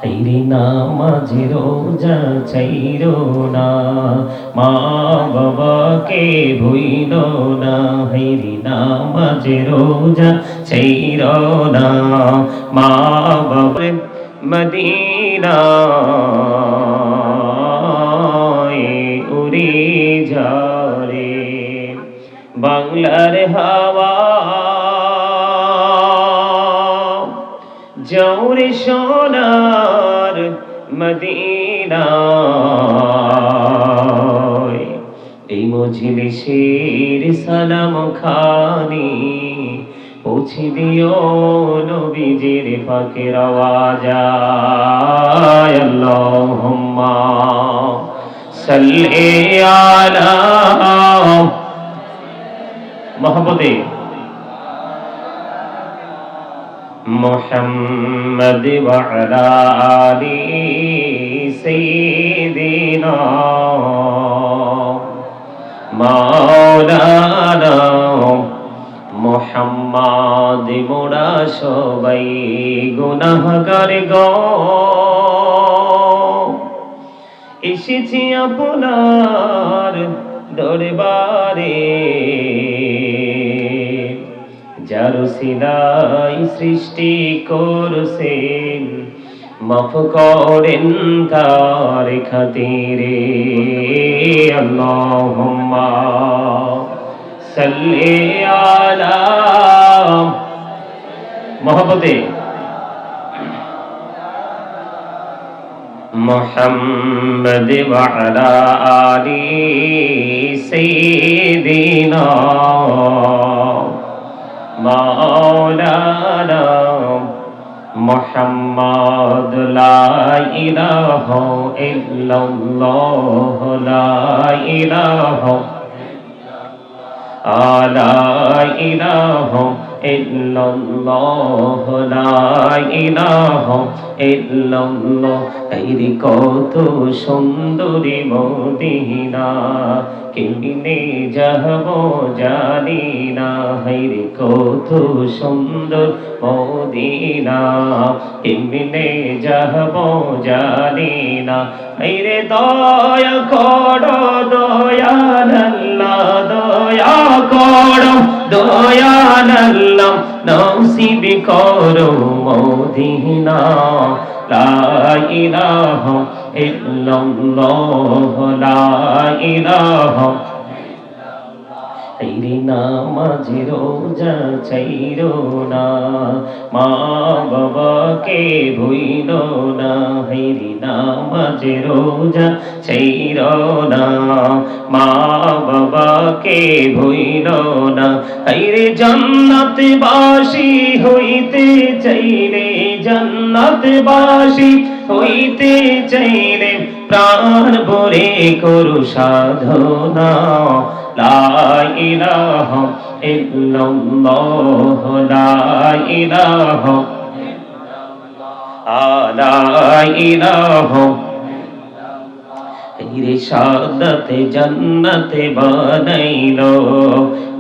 হাইরে নামাজ রোজা ছাইরো না, মা বাবাকে ভুইলো না। হাইরে নামাজ রোজা ছাইরো না, মা বাবা মদিনায় উড়ে যারে। বাংলার হাওয়া জৌরে সোনার মদিনায়, এই মজলিসের সালাম খানি পৌঁছে দিও নবীজির পাকের আওয়াজায়। আল্লাহুম্মা সাল্লি আলা মুহাম্মাদে মুহাম্মদ ওয়া আলা আলি সাইয়্যিদিনা মাওলানা মুহাম্মদ। মোরা সবাই গুনাহগার গো, এসেছি আপনার দরবারে, যার সিলাই সৃষ্টি করছেন, মাফ করেন তার খাতিরে। আল্লাহুম্মা সাল্লি আলা মুহাম্মাদে মুহাম্মদ ওয়া আলা আলি সাইয়্যিদিনা মাওলানা মুহাম্মদ। লা ইলাহা ইল্লাল্লাহ, লা ইলাহা লা ইলাহা ইল্লাল্লাহ, লা ইলাহা ইল্লাল্লাহ। তাইরে কত সুন্দরী মদিনা, কেমনে যাব জানি না। হাইরে কত সুন্দর মদিনা, কেমনে যাব জানি না। হাইরে দয়া করো দয়াল আল্লাহ, দয়া করো দয়াল আল্লাহ, নসিব করো মদিনা। লা ইলাহা ইল্লাল্লাহ, লা ইলাহা। হাইরে নামাজ রোজা ছাইরো না, মা বাবাকে ভুইলো না। হাইরে নামাজ রোজা ছাইরো না, মা বাবাকে ভুইলো না। হাইরে জান্নাতবাসী হইতে চাইলে, জান্নাতবাসী হইতে চাইলে, প্রাণ ভরে করো সাধনা। লা ইলাহা ইল্লাল্লাহ, লা ইলাহা লা ইলাহা। হাইরে সাদাতে জান্নাতে বানাইলো,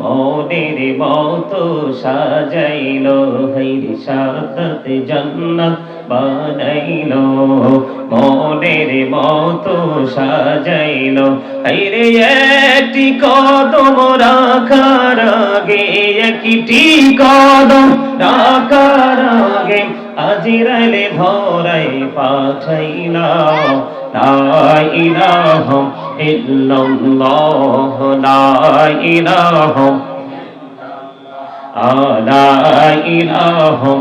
মনের মতো সাজাইলো। হাইরে সাদাতে জান্নাত বানাইলো, মনের মতো সাজাইলো। হাইরে একটি কদম রাখার আগে, একটি কদম রাখার আগে, আজরাইলে ধরাই পাঠাইলা। লা ইলাহা ইল্লাল্লাহ, লা ইলাহা লা ইলাহা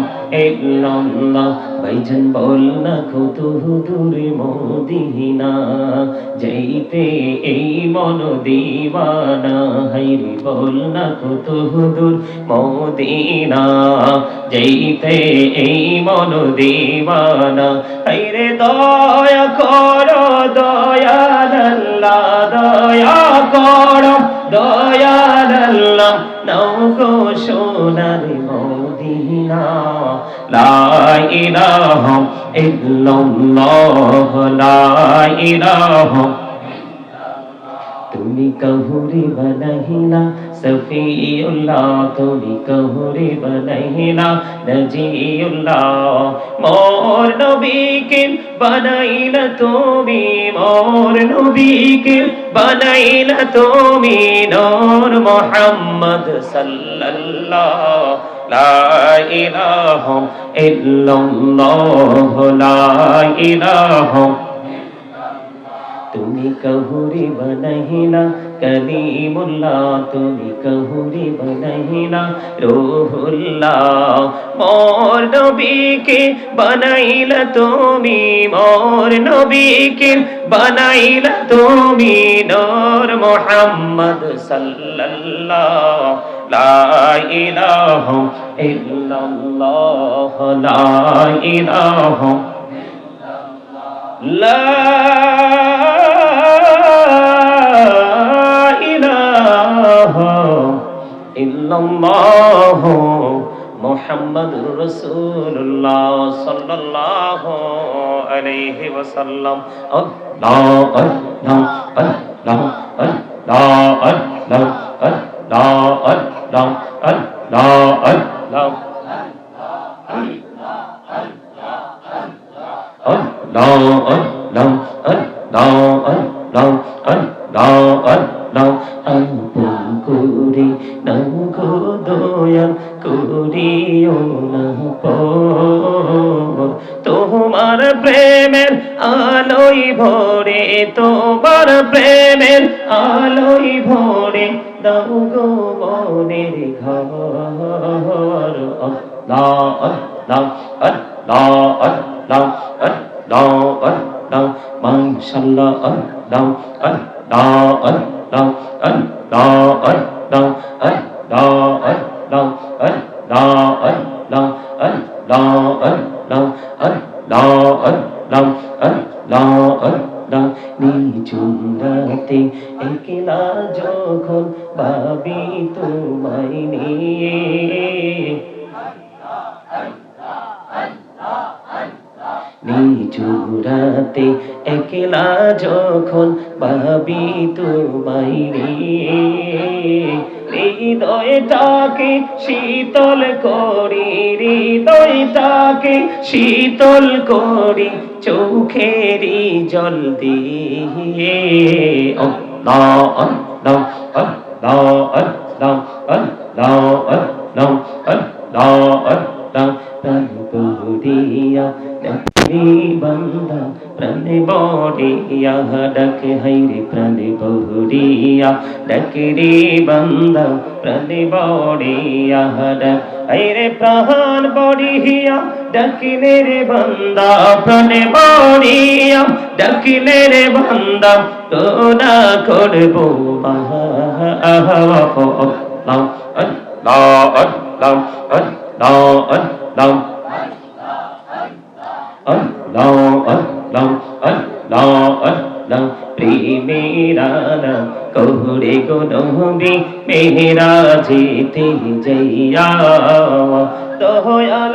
ইল্লাল্লাহ। ভাইজান বল না কত দূরে মদিনা, যাইতে এই মন দিওয়ানা। হাইরে বল না কত দূর মদিনা, যাইতে এই মন দিওয়ানা। হাইরে দয়া করো দয়াল আল্লাহ, দয়া করো দয়াল আল্লাহ, নাও গো সোনার মদিনা। লা ইলাহা ইল্লাল্লাহ, লা ইলাহা। তুমি কহুরে বানাইলা সফিউল্লাহ, তুমি কহুরে বানাইলা নজিউল্লাহ। মোর নবীকে বানাইলা তুমি, মোর নবীকে বানাইলা তুমি নূর মুহাম্মদ সাল্লাল্লাহ। লা ইলাহা ইল্লাল্লাহ, লা ইলাহা। তুমি কহুরে বানাইলা কলিমুল্লাহ, তুমি কহুরে বানাইলা রূহুল্লাহ। মোর নবীকে বানাইলা তুমি, মোর নবীকে বানাইলা তুমি নূর মুহাম্মদ সাল্লাল্লাহ। লা ইলাহা ইল্লাল্লাহ, লা ইলাহা লা ইলাহা ইল্লাল্লাহ মুহাম্মাদুর রাসূলুল্লাহ সাল্লাল্লাহু আলাইহি ওয়াসাল্লাম। আল্লাহ আল্লাহ আল্লাহ আল্লাহ আল্লাহ আল্লাহ আল্লাহ আল্লাহ আল্লাহ Allah, Allah, Allah, Allah, Allah, Allah, আপন করে নাও দয়াল করিও না পর, তোমার প্রেমের আলোই ভরে, তোমার প্রেমের আলোই ভরে দাও গো মনের ঘর। আল্লাহ আল্লাহ আল্লাহ আল্লাহ আল্লাহ আল্লাহ মাশাআল্লাহ আল্লাহ আল্লাহ আল্লাহ আল্লাহ আল্লাহ আল্লাহ আল্লাহ আল্লাহ আল্লাহ আল্লাহ আল্লাহ আল্লাহ আল্লাহ আল্লাহ আল্লাহ। নিঝুম রাতে একলা যখন ভাবি তোমায় নিয়ে, নিঝুম রাতে একলা যখন ভাবি তোমায় নিয়ে, হৃদয়টাকে শীতল করি, হৃদয়টাকে শীতল করি চোখেরই জল দিয়ে। আল্লাহ আল্লাহ আল্লাহ আল্লাহ আল্লাহ আল্লাহ আল্লাহ আল্লাহ। প্রাণ বড়িয়া ডাকে বান্দা, প্রাণ বড়িয়া ডাকে হাইরে, প্রাণ বড়িয়া ডাকে রে বান্দা, প্রাণ বড়িয়া ডাক হাইরে, প্রাণ বড়িয়া ডাকিলে রে বান্দা, প্রাণ বড়িয়া ডাকিলে রে বান্দা কোনা করবো আল্লাহ আল্লাহ আল্লাহ আল্লাহ আল্লাহ আল্লাহ আল্লাহ আল্লাহ আল্লাহ। প্রেমেরা কহুরে গো নবী মেরাজেতে যাইয়া, দয়াল